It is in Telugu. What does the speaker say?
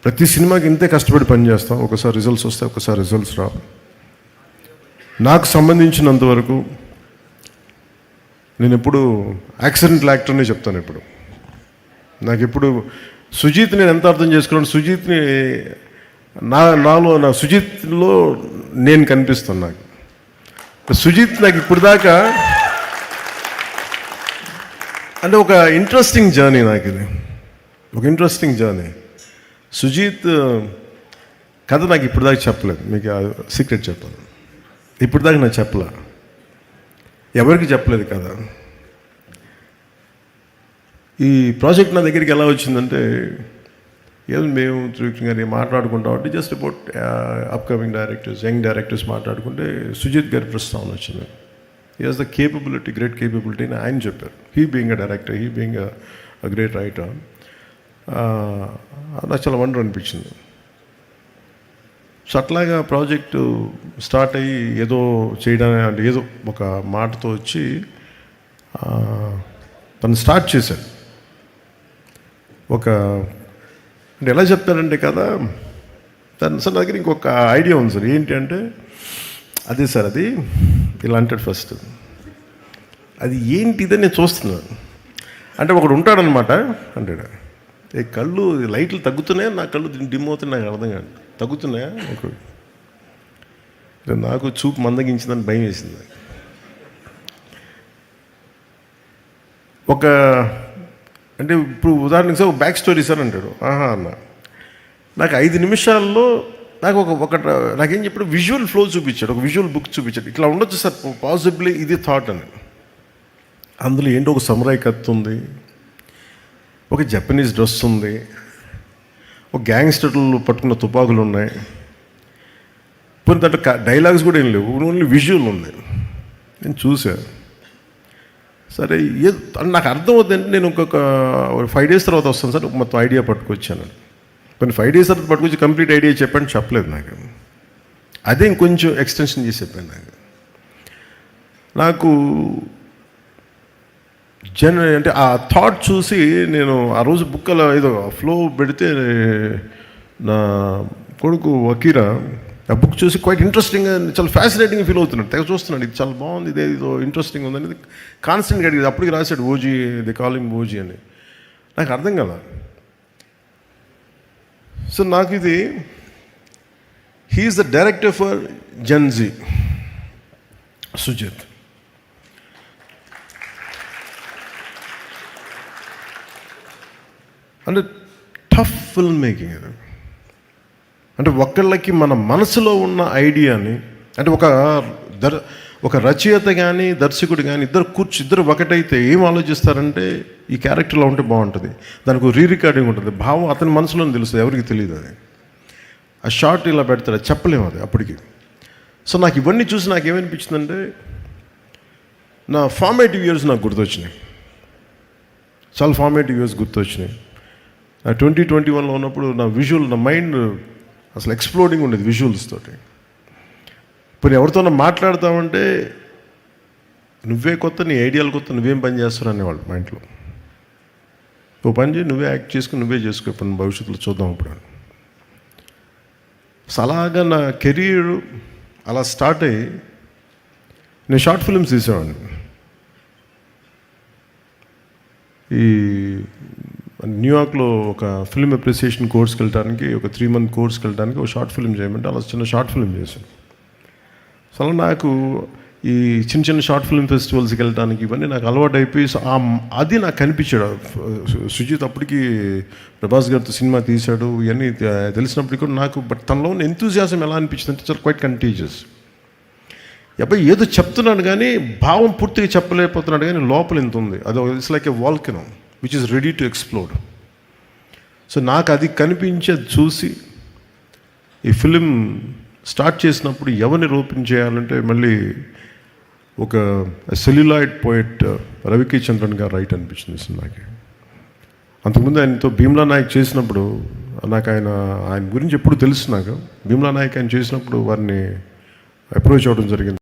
ప్రతి సినిమాకి ఇంతే కష్టపడి పనిచేస్తాం. ఒకసారి రిజల్ట్స్ వస్తాయి, ఒకసారి రిజల్ట్స్ రావు. నాకు సంబంధించినంతవరకు నేను ఎప్పుడు యాక్సిడెంటల్ యాక్టర్నే చెప్తాను. ఇప్పుడు నాకు ఎప్పుడు సుజీత్ నేను ఎంత అర్థం చేసుకున్నాను, సుజీత్ని నా సుజీత్లో నేను కనిపిస్తాను. నాకు సుజీత్ నాకు ఇప్పుడు దాకా అంటే ఒక ఇంట్రెస్టింగ్ జర్నీ. నాకు ఇది ఒక ఇంట్రెస్టింగ్ జర్నీ. సుజీత్ కథ నాకు ఇప్పుడు దాకా చెప్పలేదు. మీకు సీక్రెట్ చెప్పాను, ఇప్పుడు దాకా నాకు చెప్పలే, ఎవరికి చెప్పలేదు కదా. ఈ ప్రాజెక్ట్ నా దగ్గరికి ఎలా వచ్చిందంటే, ఏదో మేము త్రివిక్రమ్ గారిని మాట్లాడుకుంటాం అంటే just about upcoming directors, young directors మాట్లాడుకుంటే సుజిత్ గారి ప్రస్తావన వచ్చింది. He has the capability, great capability అని ఆయన చెప్పారు. He being a director, he being a great writer. నాకు చాలా వండర్ అనిపించింది. సో అట్లాగా ప్రాజెక్టు స్టార్ట్ అయ్యి ఏదో చేయడానికి అంటే ఏదో ఒక మాటతో వచ్చి తను స్టార్ట్ చేశాడు. ఒక అంటే ఎలా చెప్తారంటే కదా, తను సార్ దగ్గర ఇంకొక ఐడియా ఉంది సార్. ఏంటి అంటే, అదే సార్ అది ఇలా అంటాడు ఫస్ట్. అది ఏంటిదని నేను చూస్తున్నాను అంటే ఒకడు ఉంటాడనమాట అంటాడు, ఏ కళ్ళు లైట్లు తగ్గుతున్నాయా, నా కళ్ళు డిమ్ అవుతున్నాయి, నాకు అర్థం కాదు, తగ్గుతున్నాయా నాకు చూపు మందగించిందని భయం వేసింది. ఒక అంటే ఇప్పుడు ఉదాహరణకి సార్ ఒక బ్యాక్ స్టోరీ సార్ అంటాడు. ఆహా అన్న, నాకు 5 నిమిషాల్లో నాకు నాకేం చెప్పాడు, విజువల్ ఫ్లో చూపించాడు, ఒక విజువల్ బుక్ చూపించాడు. ఇట్లా ఉండొచ్చు సార్ పాసిబ్లీ, ఇది థాట్ అని. అందులో ఏంటో ఒక సమురాయ్ కత్తి ఉంది, ఒక జపనీస్ డ్రెస్ ఉంది, ఒక గ్యాంగ్స్టర్లు పట్టుకున్న తుపాకులు ఉన్నాయి. పోనీ దాంట్లో డైలాగ్స్ కూడా ఏం లేవు, ఓన్లీ విజువల్ ఉంది. నేను చూశాను. సరే నాకు అర్థం అవుతుందంటే నేను ఇంకొక 5 days తర్వాత వస్తాను సార్, మొత్తం ఐడియా పట్టుకొచ్చాను. కొన్ని 5 days తర్వాత పట్టుకొచ్చి కంప్లీట్ ఐడియా చెప్పాను, చెప్పలేదు నాకు. అదే ఇంకొంచెం ఎక్స్టెన్షన్ చేసి చెప్పాను. నాకు అంటే ఆ థాట్ చూసి నేను ఆ రోజు బుక్ అలా ఏదో ఫ్లో పెడితే నా కొడుకు వకీరా ఆ బుక్ చూసి క్వైట్ ఇంట్రెస్టింగ్గా, చాలా ఫ్యాసినేటింగ్గా ఫీల్ అవుతున్నాడు. తెగ చూస్తున్నాడు, ఇది చాలా బాగుంది, ఇదేదో ఇంట్రెస్టింగ్ ఉందనేది కాన్స్టెంట్గా అడిగింది. అప్పటికి రాశాడు ఓజీ, ది కాలింగ్ ఓజీ అని. నాకు అర్థం కదా. సో నాకు ఇది, he is the director for gen z, Sujeeth. అంటే టఫ్ ఫిల్మ్ మేకింగ్ అది. అంటే ఒకళ్ళకి మన మనసులో ఉన్న ఐడియాని, అంటే ఒక రచయిత కానీ దర్శకుడు కానీ ఇద్దరు ఒకటైతే ఏం ఆలోచిస్తారంటే, ఈ క్యారెక్టర్లో ఉంటే బాగుంటుంది, దానికి రీ రికార్డింగ్ ఉంటుంది, భావం అతని మనసులోనే తెలుస్తుంది, ఎవరికి తెలియదు. అది ఆ షార్ట్ ఇలా పెడతాడు, అది చెప్పలేము అది అప్పటికి. సో నాకు ఇవన్నీ చూసి నాకు ఏమనిపించిందంటే, నా ఫార్మేటివ్ ఇయర్స్ నాకు గుర్తొచ్చినాయి, చాలా ఫార్మేటివ్ ఇయర్స్ గుర్తొచ్చినాయి. నా 2021లో ఉన్నప్పుడు నా విజువల్, నా మైండ్ అసలు ఎక్స్ప్లోడింగ్ ఉండేది విజువల్స్ తోటి. ఇప్పుడు ఎవరితోనో మాట్లాడతామంటే, నువ్వే కొత్త, నీ ఐడియాలు కొత్త, నువ్వేం పని చేస్తావు అనేవాళ్ళు మా ఇంట్లో. ఓ పని చేయి, నువ్వే యాక్ట్ చేసుకుని నువ్వే చేసుకో, ఇప్పుడు భవిష్యత్తులో చూద్దాం ఇప్పుడు. సో అలాగా నా కెరీర్ అలా స్టార్ట్ అయ్యి నేను షార్ట్ ఫిల్మ్స్ తీసేవాడిని. ఈ న్యూయార్క్లో ఒక ఫిల్మ్ అప్రిసియేషన్ కోర్స్కి వెళ్ళడానికి, ఒక 3 month కోర్స్కి వెళ్ళడానికి ఒక షార్ట్ ఫిల్మ్ చేయమంటే అలా చిన్న షార్ట్ ఫిల్మ్ చేశాను. సో అలా నాకు ఈ చిన్న షార్ట్ ఫిల్మ్ ఫెస్టివల్స్కి వెళ్ళడానికి ఇవన్నీ నాకు అలవాటు అయిపోయి, సో అది నాకు కనిపించాడు. సుజిత్ అప్పటికి ప్రభాస్ గారితో సినిమా తీశాడు, ఇవన్నీ తెలిసినప్పటికీ కూడా నాకు తనలో ఉన్న ఎంతూజియాజం ఎలా అనిపించింది అంటే, చాలా క్వైట్ కంటీజియస్. అబ్బాయి ఏదో చెప్తున్నాడు కానీ భావం పూర్తిగా చెప్పలేకపోతున్నాడు, కానీ లోపల ఎంత ఉంది, అది it's like a volcano which is ready to explode. So నాకు అది కనిపించేది చూసి ఈ ఫిలిం స్టార్ట్ చేసినప్పుడు ఎవరిని రూపం చేయాలంటే, మళ్ళీ ఒక సెల్యులాయిడ్ పోయిట్ రవికి చంద్రన్ గారు రైట్ అనిపించింది సినిమాకి. అంతకుముందు ఆయనతో భీమ్లా నాయక్ చేసినప్పుడు నాకు ఆయన గురించి ఎప్పుడు తెలుసు. నాకు భీమ్లా నాయక్ ఆయన చేసినప్పుడు వారిని అప్రోచ్ అవ్వడం జరిగింది.